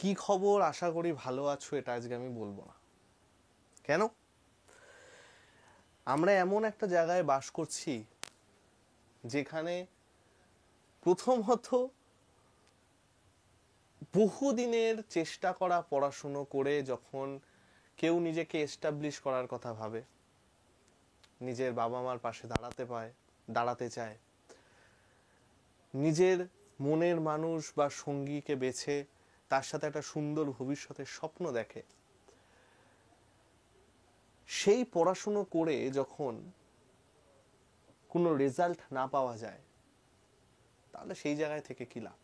কি খবর? আশা করি ভালো আছো। এটা আজকে আমি বলবো না। কেন? আমরা এমন একটা জায়গায় বাস করছি যেখানে প্রথমত বহুদিনের চেষ্টা করা পড়াশুনো করে যখন কেউ নিজেকে এস্টাবলিশ করার কথা ভাবে, নিজের বাবা মার পাশে দাঁড়াতে চায়, নিজের মনের মানুষ বা সঙ্গীকে বেছে তার সাথে একটা সুন্দর ভবিষ্যতের স্বপ্ন দেখে, সেই পড়াশুনো করে যখন কোনো রেজাল্ট না পাওয়া যায়, তাহলে সেই জায়গায় থেকে কি লাভ?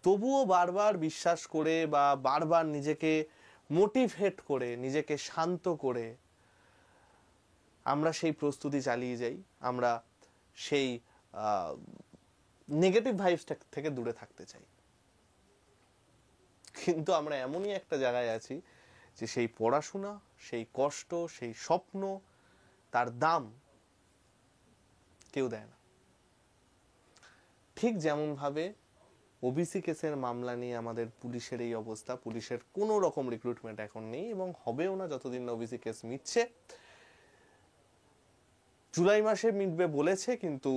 তবুও বারবার বিশ্বাস করে বা বারবার নিজেকে মোটিভেট করে, নিজেকে শান্ত করে আমরা সেই প্রস্তুতি চালিয়ে যাই। আমরা সেই নেগেটিভ ভাইবসটা থেকে দূরে থাকতে চাই। কিন্তু আমরা এমনই একটা জায়গায় আছি যে সেই পড়াশোনা, সেই কষ্ট, সেই স্বপ্ন, তার দাম কেউ দেয় না। ঠিক যেমন ভাবে ওবিসি কেসের মামলা নিয়ে আমাদের পুলিশের এই অবস্থা, পুলিশের কোনো রকম রিক্রুটমেন্ট এখন নেই এবং হবেও না যতদিন না ওবিসি কেস মিটছে। জুলাই মাসে মিটবে বলেছে, কিন্তু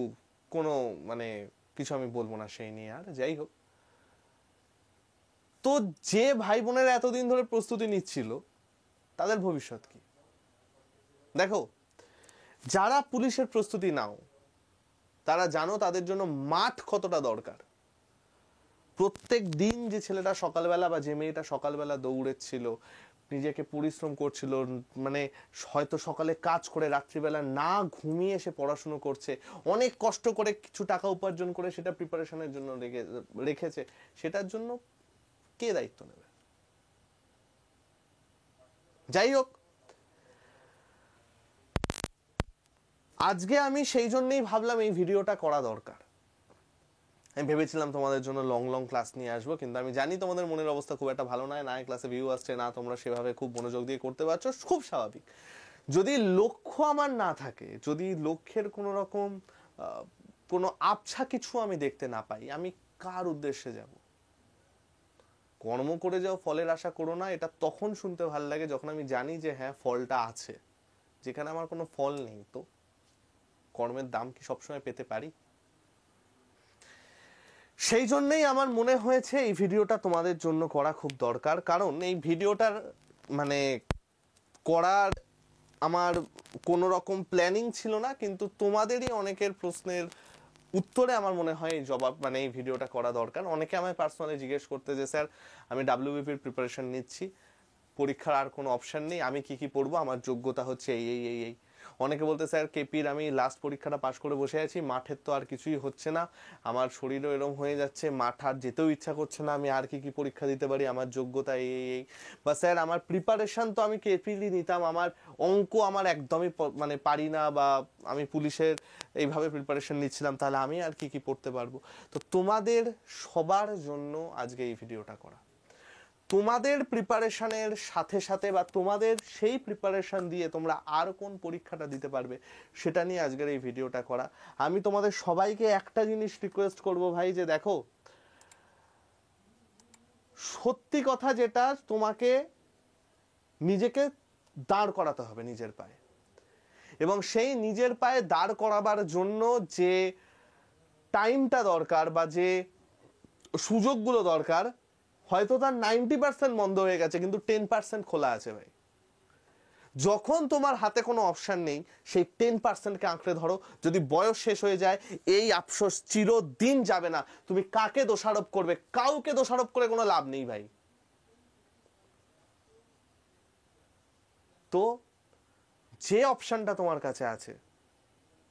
কোনো কিছু আমি বলবো না সেই নিয়ে। আর যাই হোক, তো যে ভাই বোনেরা এতদিন ধরে প্রস্তুতি নিচ্ছিল তাদের ভবিষ্যৎ কি? দেখো, যারা পুলিশের প্রস্তুতি নাও তারা জানো তাদের জন্য মাঠ কতটা দরকার। প্রত্যেক দিন যে ছেলেটা সকালবেলা বা যে মেয়েটা সকালবেলা দৌড়েছিল, নিজেকে পরিশ্রম করছিল, হয়তো সকালে কাজ করে রাত্রিবেলা না ঘুমিয়ে সে পড়াশুনো করছে, অনেক কষ্ট করে কিছু টাকা উপার্জন করে সেটা প্রিপারেশনের জন্য রেখেছে, সেটার জন্য কে দায়িত্ব নেবে? যাই হোক, আজকে আমি সেই জন্যই ভাবলাম এই ভিডিওটা করা দরকার। আমি ভেবেছিলাম তোমাদের জন্য লং ক্লাস নিয়ে আসবো, কিন্তু আমি জানি তোমাদের মনের অবস্থা খুব একটা ভালো নয়, না ক্লাসে ভিউ আসছে, না তোমরা সেভাবে খুব মনোযোগ দিয়ে করতে পারছো, খুব স্বাভাবিক। যদি লক্ষ্য আমার না থাকে, যদি লক্ষ্যের কোনো রকম কোনো আবছা কিছু আমি দেখতে না পাই, আমি কার উদ্দেশ্যে যাব? কর্ম করে যাও, ফলের আশা করো না, এটা তখন শুনতে ভালো লাগে যখন আমি জানি যে হ্যাঁ ফলটা আছে। যেখানে আমার কোনো ফল নেই, তো কর্মের দাম কি সবসময় পেতে পারি? সেই জন্যই আমার মনে হয়েছে এই ভিডিওটা তোমাদের জন্য করা খুব দরকার। কারণ এই ভিডিওটার করার আমার কোনো রকম প্ল্যানিং ছিল না, কিন্তু তোমাদেরই অনেকের প্রশ্নের উত্তরে আমার মনে হয় এই ভিডিওটা করা দরকার। অনেকে আমায় পার্সোনালি জিজ্ঞেস করতে যে স্যার, আমি ডাব্লিউবিপির প্রিপারেশন নিচ্ছি, পরীক্ষার আর কোনো অপশন নেই, আমি কি পড়বো, আমার যোগ্যতা হচ্ছে এই। অনেকে বলতে স্যার কেপির আমি লাস্ট পরীক্ষাটা পাশ করে বসে আছি, মাঠের তো আর কিছুই হচ্ছে না, আমার শরীরও এরম হয়ে যাচ্ছে, মাঠ আর যেতেও ইচ্ছা করছে না, আমি আর কি পরীক্ষা দিতে পারি, আমার যোগ্যতা এই। বা স্যার আমার প্রিপারেশন তো আমি কেপিরই নিতাম, আমার অঙ্ক আমার একদমই পারি না, বা আমি পুলিশের এইভাবে প্রিপারেশন নিচ্ছিলাম, তাহলে আমি আর কি পড়তে পারবো? তো তোমাদের সবার জন্য আজকে এই ভিডিওটা করা। তোমাদের প্রিপারেশনের সাথে সাথে বা তোমাদের সেই প্রিপারেশন দিয়ে তোমরা আর কোন পরীক্ষাটা দিতে পারবে সেটা নিয়ে আজকের এই ভিডিওটা করা। আমি তোমাদের সবাইকে একটা জিনিস রিকোয়েস্ট করব ভাই, যে দেখো, সত্যি কথা যেটা, তোমাকে নিজেকে দাঁড় করাতে হবে নিজের পায়ে, এবং সেই নিজের পায়ে দাঁড় করাবার জন্য যে টাইমটা দরকার বা যে সুযোগগুলো দরকার, হয়তো তার 90% বন্ধ হয়ে গেছে, কিন্তু 10% খোলা আছে ভাই। যখন তোমার হাতে কোনো অপশন নেই, সেই 10%কে আঁকড়ে ধরো। যদি বয়স শেষ হয়ে যায়, এই আফসোস চিরদিন যাবে না। তুমি কাকে দোষারোপ করবে? কাউকে দোষারোপ করে কোনো লাভ নেই ভাই। তো যে অপশনটা তোমার কাছে আছে,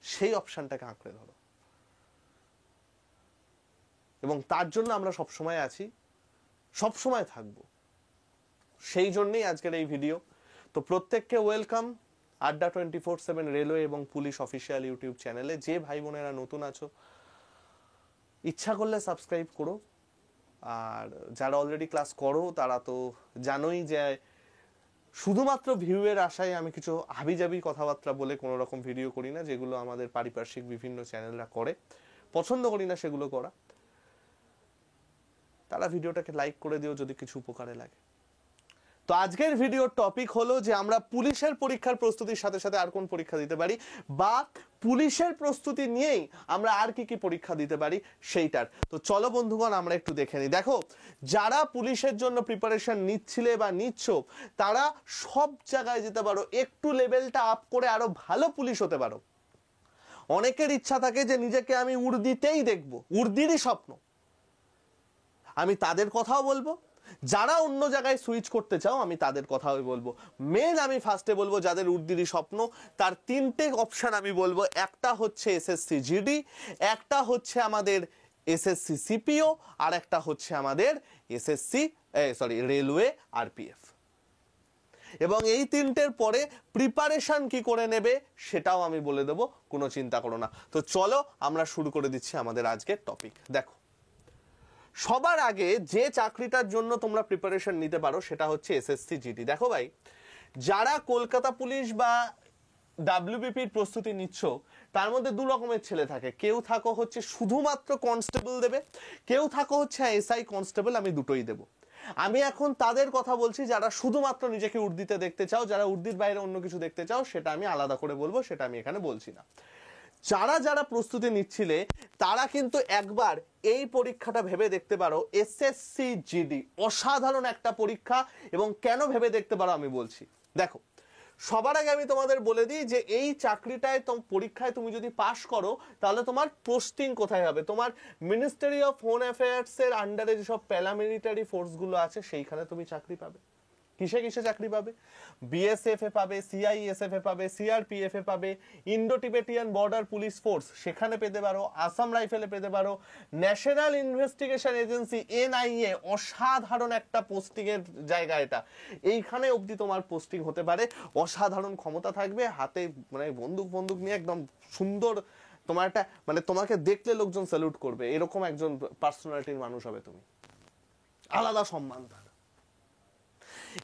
সেই অপশনটাকে আঁকড়ে ধরো, এবং তার জন্য আমরা সবসময় আছি, সবসময় থাকবো। সেই জন্যই আজকের এই ভিডিও। তো প্রত্যেককে ওয়েলকাম আড্ডা 24/7 রেলওয়ে এবং পুলিশ অফিসিয়াল ইউটিউব চ্যানেলে। যে ভাই বোনেরা নতুন আছো, ইচ্ছা করলে সাবস্ক্রাইব করো, আর যারা অলরেডি ক্লাস করো তারা তো জানোই যে শুধুমাত্র ভিউয়ের আশায় আমি কিছু হাবিজাবি কথাবার্তা বলে কোনো রকম ভিডিও করি না, যেগুলো আমাদের পারিপার্শ্বিক বিভিন্ন চ্যানেলরা করে, পছন্দ করি না সেগুলো করা। তারা ভিডিওটাকে লাইক করে দিও যদি কিছু উপকারে লাগে। তো আজকের ভিডিওর টপিক হলো যে আমরা পুলিশের পরীক্ষার প্রস্তুতির সাথে সাথে আর কোন পরীক্ষা দিতে পারি, বা পুলিশের প্রস্তুতি নিয়েই আমরা আর কি কি পরীক্ষা দিতে পারি সেইটার। তো চলো বন্ধুগণ আমরা একটু দেখে নিই। দেখো, যারা পুলিশের জন্য প্রিপারেশন নিচ্ছিলে বা নিচ্ছ, তারা সব জায়গায় যেতে পারো, একটু লেভেলটা আপ করে আরো ভালো পুলিশ হতে পারো। অনেকের ইচ্ছা থাকে যে নিজেকে আমি উর্দিতেই দেখবো, উর্দিরই স্বপ্ন, আমি তাদের কথাও বলবো। যারা অন্য জায়গায় সুইচ করতে চাও আমি তাদের কথাও বলবো। মেন আমি ফার্স্টে বলবো যাদের উর্দিরই স্বপ্ন, তার তিনটে অপশন আমি বলবো। একটা হচ্ছে এসএসসি জিডি, একটা হচ্ছে আমাদের এসএসসি সিপিও, আর একটা হচ্ছে আমাদের এসএসসি রেলওয়ে আরপিএফ। এবং এই তিনটের পরে প্রিপারেশন কি করে নেবে সেটাও আমি বলে দেবো, কোনো চিন্তা করো না। তো চলো আমরা শুরু করে দিচ্ছি আমাদের আজকের টপিক। দেখো, সবার আগে যে চাকরিটার জন্য তোমরা প্রিপারেশন নিতে পারো সেটা হচ্ছে এসএসসি জিডি। দেখো ভাই, যারা কলকাতা পুলিশ বা ডাব্লিউবিপির প্রস্তুতি নিচ্ছ, তার মধ্যে দু রকমের ছেলে থাকে। কেউ থাকো হচ্ছে শুধুমাত্র কনস্টেবল দেবে, কেউ থাকো হচ্ছে এসআই কনস্টেবল, আমি দুটোই দেবো। আমি এখন তাদের কথা বলছি যারা শুধুমাত্র নিজেকে উর্দিতে দেখতে চাও। যারা উর্দির বাইরে অন্য কিছু দেখতে চাও সেটা আমি আলাদা করে বলবো, সেটা আমি এখানে বলছি না। যারা যারা প্রস্তুতি নিচ্ছিলে তারা কিন্তু একবার এই পরীক্ষাটা ভেবে দেখতে পারো, এসএসসি জিডি অসাধারণ একটা পরীক্ষা। এবং কেন ভেবে দেখতে পারো আমি বলছি। দেখো, সবার আগে আমি তোমাদের বলে দিই যে এই চাকরিটায় পরীক্ষায় তুমি যদি পাশ করো তাহলে তোমার পোস্টিং কোথায় হবে। তোমার মিনিস্ট্রি অফ হোম অ্যাফেয়ার্স এর আন্ডারে যেসব প্যারামিলিটারি ফোর্সগুলো আছে সেইখানে তুমি চাকরি পাবে। কিসে কিসে চাকরি পাবে? বিএসএফ এ পাবে, সিআইএসএফ এ পাবে, সিআরপিএফ এ পাবে, Indo Tibetan border police force সেখানে পেতে পারো, আসাম রাইফেলে পেতে পারো, ন্যাশনাল ইনভেস্টিগেশন এজেন্সি এনআইএ, অসাধারণ একটা পোস্টিং এর জায়গা এটা। এইখানে অবধি তোমার পোস্টিং হতে পারে। অসাধারণ ক্ষমতা থাকবে, হাতে মানে বন্দুক নিয়ে একদম সুন্দর, তোমার একটা মানে তোমাকে দেখলে লোকজন স্যালুট করবে, এরকম একজন পার্সোনালিটির মানুষ হবে তুমি। আলাদা সম্মান থাকবে।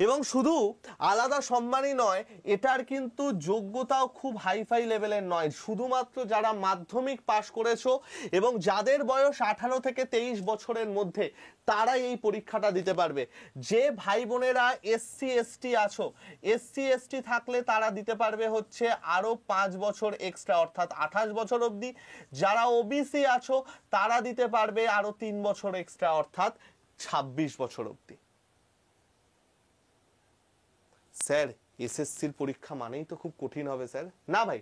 এবং শুধু আলাদা সম্মানই নয়, এটার কিন্তু যোগ্যতাও খুব হাইফাই লেভেলের নয়। শুধুমাত্র যারা মাধ্যমিক পাশ করেছো এবং যাদের বয়স 18 থেকে 23 বছরের মধ্যে তারাই এই পরীক্ষাটা দিতে পারবে। যে ভাই বোনেরা এসসি এসটি আছো, এসসি এসটি থাকলে তারা দিতে পারবে হচ্ছে আরো 5 বছর এক্সট্রা, অর্থাৎ 28 বছর অবধি। যারা ওবিসি আছো তারা দিতে পারবে আরো 3 বছর এক্সট্রা, অর্থাৎ 26 বছর অবধি। স্যার, এসএসসির পরীক্ষা মানেই তো খুব কঠিন হবে স্যার। না ভাই,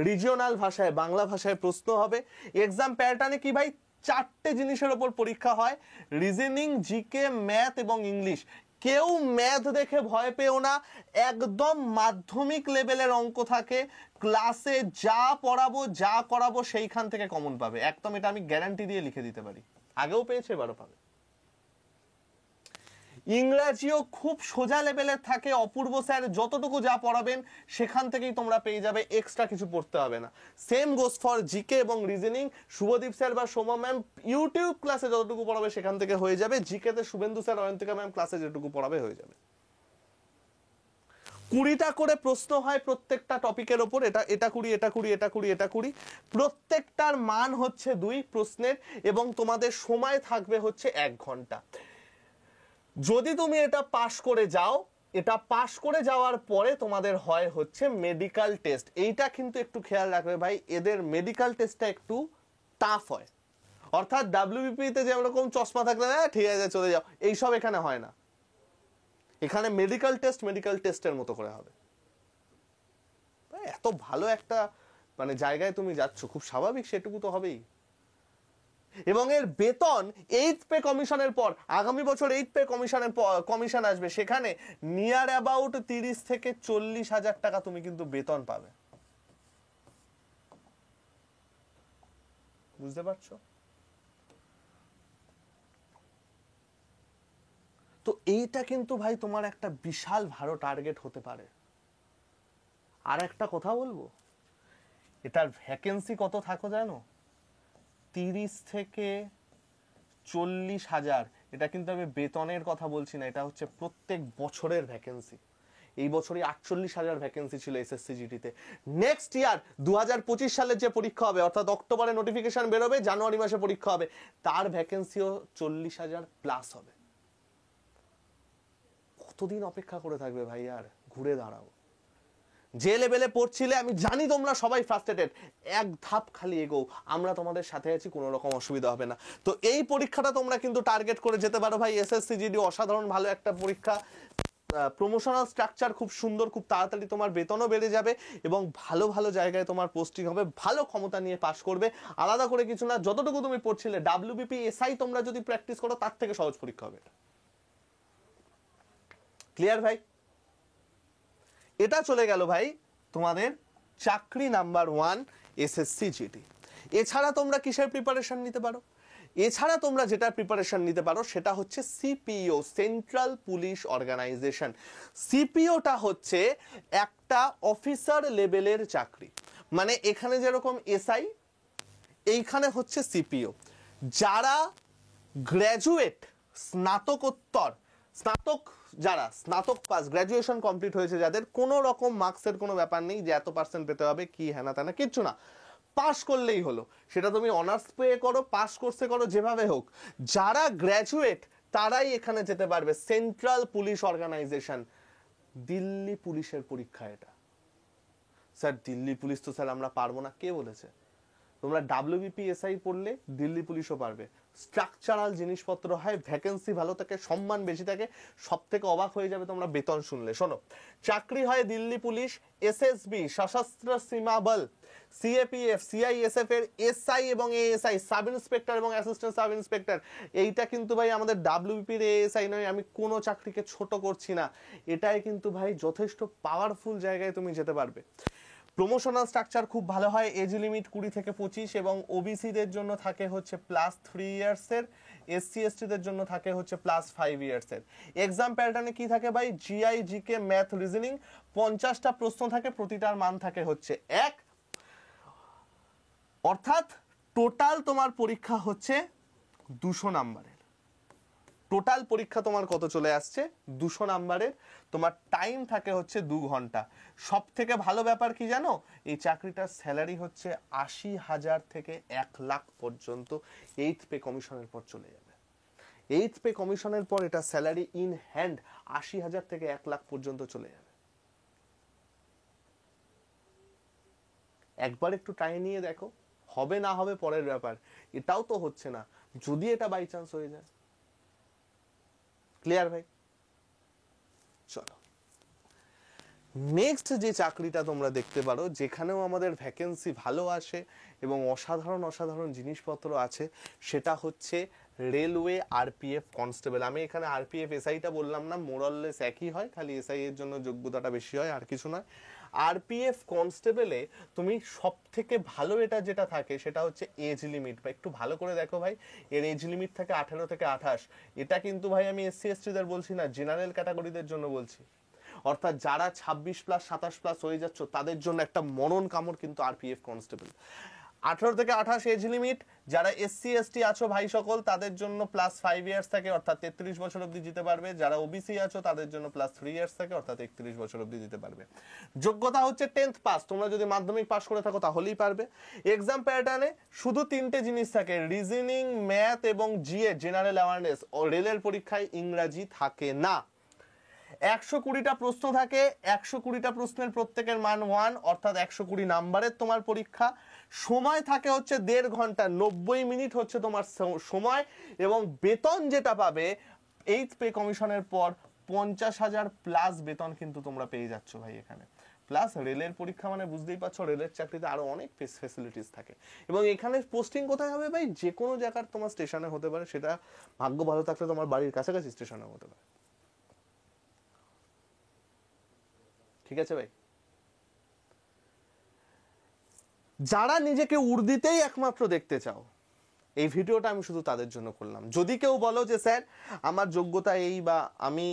রিজিওনাল ভাষায় বাংলা ভাষায় প্রশ্ন হবে। এক্সাম প্যাটার্নে কি ভাই, 4টে জিনিসের উপর পরীক্ষা হয়: রিজনিং, জিকে, ম্যাথ এবং ইংলিশ। কেউ ম্যাথ দেখে ভয় পেও না, একদম মাধ্যমিক লেভেলের অঙ্ক থাকে। ক্লাসে যা পড়াবো যা করাবো সেইখান থেকে কমন পাবে, একদম, এটা আমি গ্যারান্টি দিয়ে লিখে দিতে পারি। আগেও পেয়েছে, এবারও পাবে। ইংরাজিও খুব সোজা লেভেলের থাকে। অপূর্ব স্যার যতটুকু যা পড়াবেন সেখান থেকেই তোমরা পেয়ে যাবে, এক্সট্রা কিছু পড়তে হবে না। সেম গোস ফর জিকে এবং রিজনিং। শুভদীপ স্যার বা সোমা ম্যাম ইউটিউব ক্লাসে যতটুকু পড়াবে সেখান থেকে হয়ে যাবে। জিকেতে শুভেন্দু স্যার, অয়ন্তিকা ম্যাম ক্লাসে যেটুকু পড়াবে হয়ে যাবে। 20টা করে প্রশ্ন হয় প্রত্যেকটা টপিকের ওপর, এটা 20 প্রত্যেকটার মান হচ্ছে 2 প্রশ্নের, এবং তোমাদের সময় থাকবে হচ্ছে 1 ঘন্টা। যদি তুমি এটা পাশ করে যাও, এটা পাশ করে যাওয়ার পরে তোমাদের হয় হচ্ছে মেডিকেল টেস্ট। এইটা কিন্তু একটু খেয়াল রাখবে ভাই, এদের মেডিকেল টেস্টটা একটু টাফ হয়। অর্থাৎ ডাব্লিউবিপি তে যেরকম চশমা থাকলে না ঠিক আছে চলে যাও, এইসব এখানে হয় না। এখানে মেডিকেল টেস্টের মতো করে হবে। এত ভালো একটা মানে জায়গায় তুমি যাচ্ছ, খুব স্বাভাবিক সেটুকু তো হবেই। এবং এর বেতন 8th পে কমিশনের পর, আগামী বছর 8th পে কমিশন আসবে, সেখানে নিয়ার অ্যাবাউট 30 থেকে 40 হাজার টাকা তুমি কিন্তু বেতন পাবে। বুঝতে পারছো? তো এইটা কিন্তু ভাই তোমার একটা বিশাল ভালো টার্গেট হতে পারে। আর একটা কথা বলবো, এটার ভ্যাকেন্সি কত থাকো জানো? 30 থেকে 40 হাজার। এটা কিন্তু আমি বেতনের কথা বলছি না, এটা হচ্ছে প্রত্যেক বছরের ভ্যাকেন্সি। এই বছরই 48,000 ভ্যাকেন্সি ছিল এসএসসি জিডিতে। নেক্সট ইয়ার 2025 সালের যে পরীক্ষা হবে, অর্থাৎ অক্টোবরে নোটিফিকেশন বেরোবে, জানুয়ারি মাসে পরীক্ষা হবে, তার ভ্যাকেন্সিও 40,000 প্লাস হবে। কতদিন অপেক্ষা করে থাকবে ভাই? আর ঘুরে দাঁড়াও। যে লেভেলে পড়ছিলে আমি জানি তোমরা সবাই ফ্রাস্ট্রেটেড, এক ধাপ খালি এগো, আমরা তোমাদের সাথে আছি, কোনো রকম অসুবিধা হবে না। তো এই পরীক্ষাটা তোমরা কিন্তু টার্গেট করে যেতে পারো ভাই। এসএসসি জিডি অসাধারণ ভালো একটা পরীক্ষা, প্রমোশনাল স্ট্রাকচার খুব সুন্দর, খুব তাড়াতাড়ি তোমার বেতনও বেড়ে যাবে এবং ভালো ভালো জায়গায় তোমার পোস্টিং হবে, ভালো ক্ষমতা নিয়ে পাশ করবে। আলাদা করে কিছু না, যতটুকু তুমি পড়ছিলে ডাব্লিউবিপি এসআই তোমরা যদি প্র্যাকটিস করো তার থেকে সহজ পরীক্ষা হবে। ক্লিয়ার ভাই? এটা চলে গেল ভাই তোমাদের চাকরি নাম্বার 1 এসএসসি জিডি। এছাড়া তোমরা কিসের প্রিপারেশন নিতে পারো? এছাড়া তোমরা যেটা প্রিপারেশন নিতে পারো সেটা হচ্ছে সিপিও, সেন্ট্রাল পুলিশ অর্গানাইজেশন। সিপিওটা হচ্ছে একটা অফিসার লেভেলের চাকরি, মানে এখানে যেরকম এসআই, এইখানে হচ্ছে সিপিও। যারা গ্র্যাজুয়েট, স্নাতকোত্তর, যারা স্নাতক পাস, গ্র্যাজুয়েশন কমপ্লিট হয়েছে, যাদের কোনো রকম মার্কসের কোনো ব্যাপার নেই যে এত পার্সেন্ট পেতে হবে কি হেনা তেনা, কিচ্ছু না, পাস করলেই হলো। সেটা তুমি অনার্স পেয়ে করো, পাস কোর্সে করো, যেভাবে হোক, যারা গ্র্যাজুয়েট তারাই এখানে যেতে পারবে। সেন্ট্রাল পুলিশ অর্গানাইজেশন, দিল্লি পুলিশের পরীক্ষা এটা। স্যার দিল্লি পুলিশ তো স্যার আমরা পারবো না, কে বলেছে? তোমরা ডাব্লিউবিপি এসআই পড়লে দিল্লি পুলিশও পারবে। স্ট্রাকচারাল জিনিসপত্র হয়, ভ্যাকেন্সি ভালো থাকে, সম্মান বেশি থাকে, সব থেকে অবাক হয়ে যাবে তোমরা বেতন শুনলে। শোনো, চাকরি হয় দিল্লি পুলিশ, এসএসবি সশস্ত্র সীমা বল, সিএপিএফ, সিআইএসএফ এর এসআই এবং এএসআই, সাব ইন্সপেক্টর এবং অ্যাসিস্ট্যান্ট সাব ইন্সপেক্টর। এইটা কিন্তু ভাই আমাদের ডাব্লিউবিপির এএসআই নয়, আমি কোনো চাকরিকে ছোট করছি না, এটাই কিন্তু ভাই যথেষ্ট পাওয়ারফুল জায়গায় তুমি যেতে পারবে। প্রমোশনাল স্ট্রাকচার খুব ভালো হয়, এজ লিমিট 20 থেকে 25 এবং ওবিসিদের জন্য থাকে হচ্ছে +3 ইয়ার্সের, এসসি এসটিদের জন্য থাকে হচ্ছে +5 ইয়ার্সের। এক্সাম প্যাটার্নে কি থাকে ভাই? জিআই, জিকে, ম্যাথ, রিজনিং, 50টা প্রশ্ন থাকে, প্রতিটার মান থাকে হচ্ছে 1, অর্থাৎ টোটাল তোমার পরীক্ষা হচ্ছে 200 নাম্বারের। টোটাল পরীক্ষা তোমার কত চলে আসছে? 200 নাম্বারের। তোমার টাইম থাকে হচ্ছে 2 ঘন্টা। সব থেকে ভালো ব্যাপার কি জানো? এই চাকরিটার স্যালারি হচ্ছে 80,000 থেকে 1 লাখ পর্যন্ত 8th পে কমিশনের পর চলে যাবে। 8th পে কমিশনের পর এটা স্যালারি ইন হ্যান্ড 80,000 থেকে 1 লাখ পর্যন্ত চলে যাবে। একবার একটু ট্রাই নিয়ে দেখো, হবে না হবে পরের ব্যাপার, এটাও তো হচ্ছে না, যদি এটা বাই চান্স হয়ে যায়। ক্লিয়ার ভাই? চলো নেক্সট যে চাকরিটা তোমরা দেখতে পারো, যেখানেও আমাদের ভ্যাকেন্সি ভালো আসে এবং অসাধারণ অসাধারণ জিনিসপত্র আছে, সেটা হচ্ছে রেলওয়ে আরপিএফ কনস্টেবল। আমি এখানে আরপিএফ এসআইটা বললাম না, মোরাললেস একই হয়, খালি এসআই এর জন্য যোগ্যতাটা বেশি হয়, আর কিছু নয়। আরপিএফ কনস্টেবলে তুমি সব থেকে ভালো এটা যেটা থাকে সেটা হচ্ছে এজ লিমিট। বা একটু ভালো করে দেখো ভাই, এর এজ লিমিট থাকে 18 থেকে 28। এটা কিন্তু ভাই আমি এসসি এসটিদের বলছি না, জেনারেল ক্যাটাগরিদের জন্য বলছি। অর্থাৎ যারা 26+, 27+ হয়ে যাচ্ছ তাদের জন্য একটা মরণ কামড় কিন্তু আরপিএফ কনস্টেবল। 18 থেকে 28 এজ লিমিট। যারা এসসি এসটি আছো ভাই সকল, তাদের জন্য +5 ইয়ার্স থাকে, অর্থাৎ 33 বছর অবধি দিতে পারবে। যারা ওবিসি আছো তাদের জন্য +3 ইয়ার্স থাকে, অর্থাৎ 31 বছর অবধি দিতে পারবে। যোগ্যতা হচ্ছে 10th পাস, তোমরা যদি মাধ্যমিক পাস করে থাকো তাহলেই পারবে। এক্সাম প্যাটার্নে শুধু 3টে জিনিস থাকে, রিজনিং, ম্যাথ এবং জিএ, জেনারেল অ্যাওয়ারনেস। রেলের পরীক্ষায় ইংরাজি থাকে না। 120টা প্রশ্ন থাকে, 120টা প্রশ্নের প্রত্যেকের মান 1, অর্থাৎ 120 নাম্বারের তোমার পরীক্ষা। সময় থাকে হচ্ছে 1.5 ঘন্টা, 90 মিনিট হচ্ছে তোমার সময়। এবং বেতন যেটা পাবে 8th পে কমিশনের পর 50,000 প্লাস বেতন কিন্তু তোমরা পেয়ে যাচ্ছ ভাই এখানে। প্লাস রেলের পরীক্ষা মানে বুঝতেই পারছো, রেলের চাকরিতে আরো অনেক ফেসিলিটিস থাকে। এবং এখানে পোস্টিং কোথায় হবে ভাই? যে কোনো জায়গার তোমার স্টেশনে হতে পারে, সেটা ভাগ্য ভালো থাকলে তোমার বাড়ির কাছাকাছি স্টেশনে হতে পারে। ঠিক আছে ভাই? যারা নিজেকে উর্দিতেই একমাত্র দেখতে চাও, এই ভিডিওটা আমি শুধু তাদের জন্য করলাম। যদি কেউ বলো যে স্যার আমার যোগ্যতা এই, বা আমি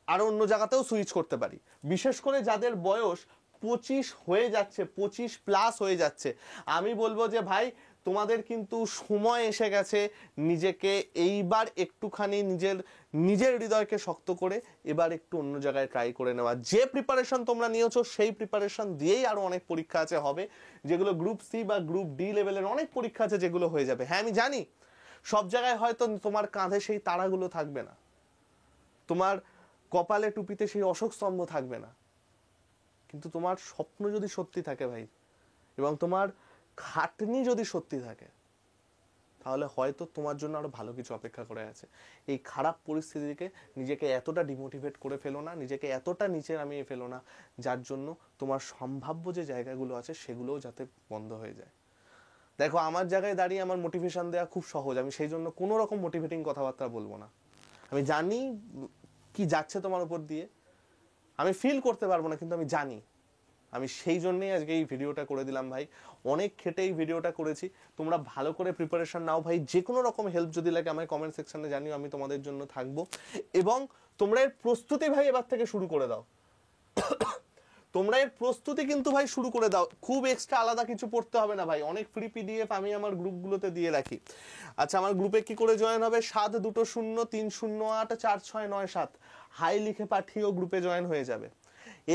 আরো অন্য জায়গাতেও সুইচ করতে পারি, বিশেষ করে যাদের বয়স 25 হয়ে যাচ্ছে, 25+ হয়ে যাচ্ছে, আমি বলবো যে ভাই তোমাদের কিন্তু সময় এসে গেছে নিজেকে এইবার একটুখানি নিজের হৃদয়কে শক্ত করে এবার একটু অন্য জায়গায় ট্রাই করে নেওয়া। যে প্রিপারেশন তোমরা নিয়েছো সেই প্রিপারেশন দিয়েই আরো অনেক পরীক্ষা আছে হবে, যেগুলো গ্রুপ সি বা গ্রুপ ডি লেভেলের অনেক পরীক্ষা আছে যেগুলো হয়ে যাবে। হ্যাঁ আমি জানি সব জায়গায় হয়তো তোমার কাঁধে সেই তারাগুলো থাকবে না, তোমার কপালে টুপিতে সেই অশোক স্তম্ভ থাকবে না, কিন্তু তোমার স্বপ্ন যদি সত্যি থাকে ভাই, এবং তোমার খাটনি যদি সত্যি থাকে, তাহলে হয়তো তোমার জন্য আরো ভালো কিছু অপেক্ষা করে আছে। এই খারাপ পরিস্থিতিকে নিজেকে এতটা ডিমোটিভেট করে ফেলো না, নিজেকে এতটা নিচে নামিয়ে ফেলো না, যার জন্য তোমার সম্ভাব্য যে জায়গাগুলো আছে সেগুলোও যাতে বন্ধ হয়ে যায়। দেখো আমার জায়গায় দাঁড়িয়ে আমার মোটিভেশন দেওয়া খুব সহজ, আমি সেই জন্য কোনো রকম মোটিভেটিং কথাবার্তা বলবো না। আমি জানি কি যাচ্ছে তোমার উপর দিয়ে, আমি ফিল করতে পারবো না, কিন্তু আমি জানি। আমি সেই জন্যই আজকে এই ভিডিওটা করে দিলাম ভাই, অনেক খেটে এই ভিডিওটা করেছি। তোমরা ভালো করে প্রিপারেশন নাও ভাই, যে কোনো রকম হেল্প যদি লাগে আমায় কমেন্ট সেকশনে জানিও, আমি তোমাদের জন্য থাকবো। এবং তোমরা এর প্রস্তুতি ভাই এবার থেকে শুরু করে দাও, তোমরা এর প্রস্তুতি কিন্তু ভাই শুরু করে দাও, খুব এক্সট্রা আলাদা কিছু পড়তে হবে না ভাই, অনেক ফ্রি পিডিএফ আমি আমার গ্রুপগুলোতে দিয়ে রাখি। আচ্ছা আমার গ্রুপে কি করে জয়েন হবে? 7203084697 হাই লিখে পাঠিয়েও গ্রুপে জয়েন হয়ে যাবে।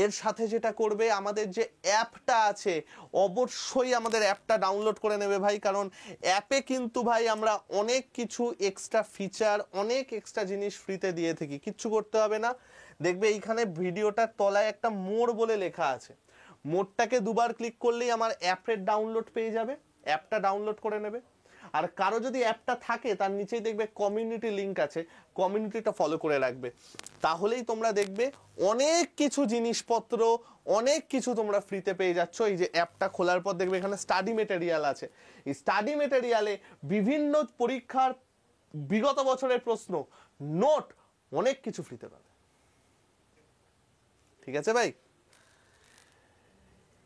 এর সাথে যেটা করবে, আমাদের যে অ্যাপটা আছে অবশ্যই আমাদের অ্যাপটা ডাউনলোড করে নেবে ভাই, কারণ অ্যাপে কিন্তু ভাই আমরা অনেক কিছু এক্সট্রা ফিচার, অনেক এক্সট্রা জিনিস ফ্রিতে দিয়ে থাকি, কিচ্ছু করতে হবে না। দেখবে এইখানে ভিডিওটার তলায় একটা মোর বলে লেখা আছে, মোরটাকে দুবার ক্লিক করলেই আমার অ্যাপের ডাউনলোড পেয়ে যাবে, অ্যাপটা ডাউনলোড করে নেবে। আর কারো যদি অ্যাপটা থাকে তার নিচেই দেখবে কমিউনিটি লিংক আছে, কমিউনিটিটা ফলো করে রাখবে, তাহলেই তোমরা দেখবে অনেক কিছু জিনিসপত্র, অনেক কিছু তোমরা ফ্রিতে পেয়ে যাচ্ছ। এই যে অ্যাপটা খোলার পর দেখবে এখানে স্টাডি মেটেরিয়াল আছে, এই স্টাডি মেটেরিয়ালে বিভিন্ন পরীক্ষার বিগত বছরের প্রশ্ন, নোট, অনেক কিছু ফ্রিতে পাবে। ঠিক আছে ভাই?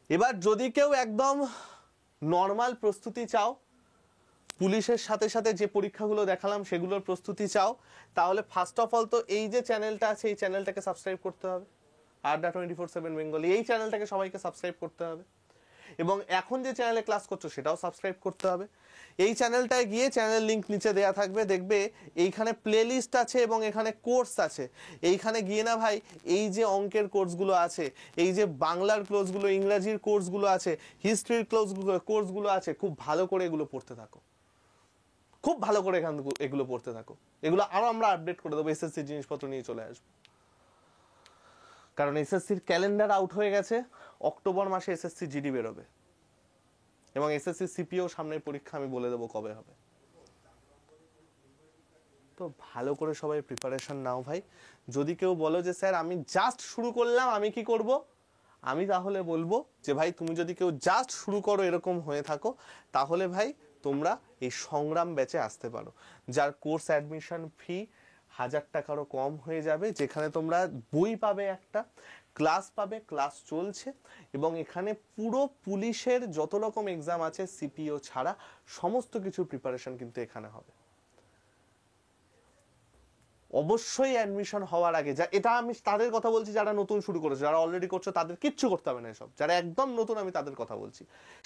এবার যদি কেউ একদম নর্মাল প্রস্তুতি চাও, পুলিশের সাথে সাথে যে পরীক্ষাগুলো দেখালাম সেগুলোর প্রস্তুতি চাও, তাহলে ফার্স্ট অফ অল তো এই যে চ্যানেলটা আছে এই চ্যানেলটাকে সাবস্ক্রাইব করতে হবে, আড্ডা 24/7 বেঙ্গলি, এই চ্যানেলটাকে সবাইকে সাবস্ক্রাইব করতে হবে। এবং এখন যে চ্যানেলে ক্লাস করছো সেটাও সাবস্ক্রাইব করতে হবে। এই চ্যানেলটায় গিয়ে চ্যানেল লিংক নিচে দেওয়া থাকবে, দেখবে এইখানে প্লেলিস্ট আছে এবং এখানে কোর্স আছে। এইখানে গিয়ে না ভাই এই যে অঙ্কের কোর্সগুলো আছে, এই যে বাংলার কোর্সগুলো, ইংরাজির কোর্সগুলো আছে, হিস্ট্রির কোর্সগুলো আছে, খুব ভালো করে এগুলো পড়তে থাকো, খুব ভালো করে এগুলো পড়তে থাকো। এগুলো আরো আমরা আপডেট করে দেবো, এসএসসি জিনিসপত্র নিয়ে চলে আসবো, কারণ এসএসসির ক্যালেন্ডার আউট হয়ে গেছে, অক্টোবর মাসে এসএসসি জিডি বেরোবে এবং এসএসসি সিপিও সামনের পরীক্ষা আমি বলে দেবো কবে হবে। তো ভালো করে সবাই প্রিপারেশন নাও ভাই। যদি কেউ বলো যে স্যার আমি জাস্ট শুরু করলাম আমি কি করব, আমি তাহলে বলবো যে ভাই তুমি যদি কেউ জাস্ট শুরু করো এরকম হয়ে থাকো, তাহলে ভাই তোমরা এই সংগ্রাম ব্যাচে আসতে পারো, যার কোর্স অ্যাডমিশন ফি 1000 টাকারও কম হয়ে যাবে, যেখানে তোমরা বই পাবে, একটা ক্লাস পাবে, ক্লাস চলছে, এবং এখানে পুরো পুলিশের যত রকম এক্সাম আছে সিপিও ছাড়া সমস্ত কিছু প্রিপারেশন কিন্তু এখানে হবে। অবশ্যই অ্যাডমিশন হওয়ার আগে, যা এটা আমি তাদের কথা বলছি যারা নতুন শুরু করেছে, যারা অলরেডি করছো তাদের কিচ্ছু করতে হবে না এসব, যারা একদম নতুন আমি তাদের কথা বলছি।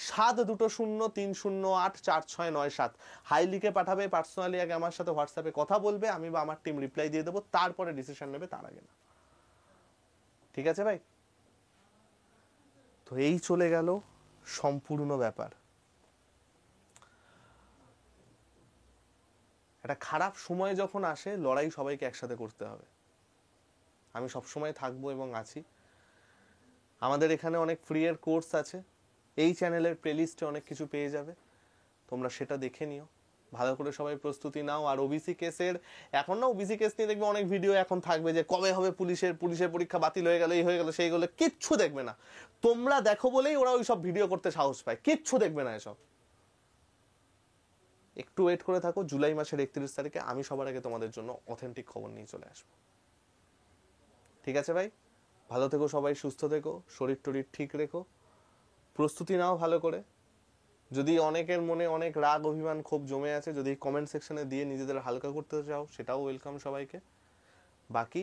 7203084697 হাই লিখে পাঠাবে, পার্সোনালি আগে আমার সাথে হোয়াটসঅ্যাপে কথা বলবে, আমি বা আমার টিম রিপ্লাই দিয়ে দেবো, তারপরে ডিসিশন নেবে, তার আগে না। ঠিক আছে ভাই? তো এই চলে গেল সম্পূর্ণ ব্যাপার। একটা খারাপ সময় যখন আসে লড়াই সবাইকে একসাথে করতে হবে। আমি সবসময় থাকবো এবং আছি। আমাদের এখানে অনেক ফ্রি এর কোর্স আছে, এই চ্যানেলের প্লেলিস্টে অনেক কিছু পেয়ে যাবে, তোমরা সেটা দেখে নিও, ভালো করে সবাই প্রস্তুতি নাও। আর ওবিসি কেসের এখন না, ওবিসি কেস নিয়ে দেখবে অনেক ভিডিও এখন থাকবে যে কবে হবে পুলিশের পরীক্ষা বাতিল হয়ে গেল, এই হয়ে গেল, সেইগুলো কিচ্ছু দেখবে না। তোমরা দেখো বলেই ওরা ওই সব ভিডিও করতে সাহস পায়, কিচ্ছু দেখবে না এসব। একটু ওয়েট করে থাকো, জুলাই মাসের 31 তারিখে আমি সবার আগে তোমাদের জন্য অথেন্টিক খবর নিয়ে চলে আসবো। ঠিক আছে ভাই? ভালো থেকো সবাই, সুস্থ থেকো, শরীর টরীর ঠিক রেখো, প্রস্তুতি নাও ভালো করে। যদি অনেকের মনে অনেক রাগ অভিমান খুব জমে আছে, যদি কমেন্ট সেকশনে দিয়ে নিজেদের হালকা করতে চাও সেটাও ওয়েলকাম সবাইকে। বাকি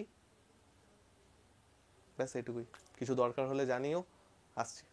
ব্যাস এটুকুই, কিছু দরকার হলে জানিও, আসছি।